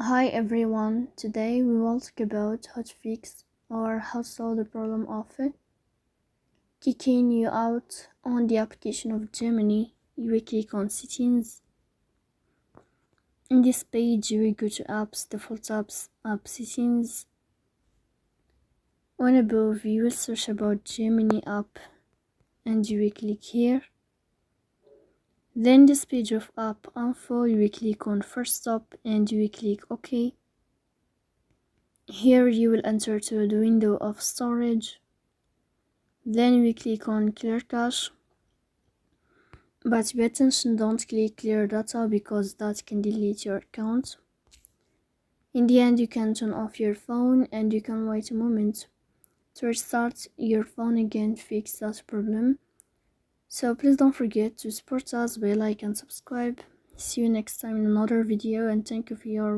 Hi everyone, today we will talk about how to fix or how to solve the problem of kicking you out on the application of Gemini. You will click on settings. In this page you will go to apps, default apps, app settings. On above you will search about Gemini app and you will click here. Then this page of app info, you will click on first stop and you will click OK. Here you will enter to the window of storage. Then we click on clear cache. But pay attention, don't click clear data because that can delete your account. In the end, you can turn off your phone and you can wait a moment to restart your phone again to fix that problem. So please don't forget to support us by like and subscribe. See you next time in another video and thank you for your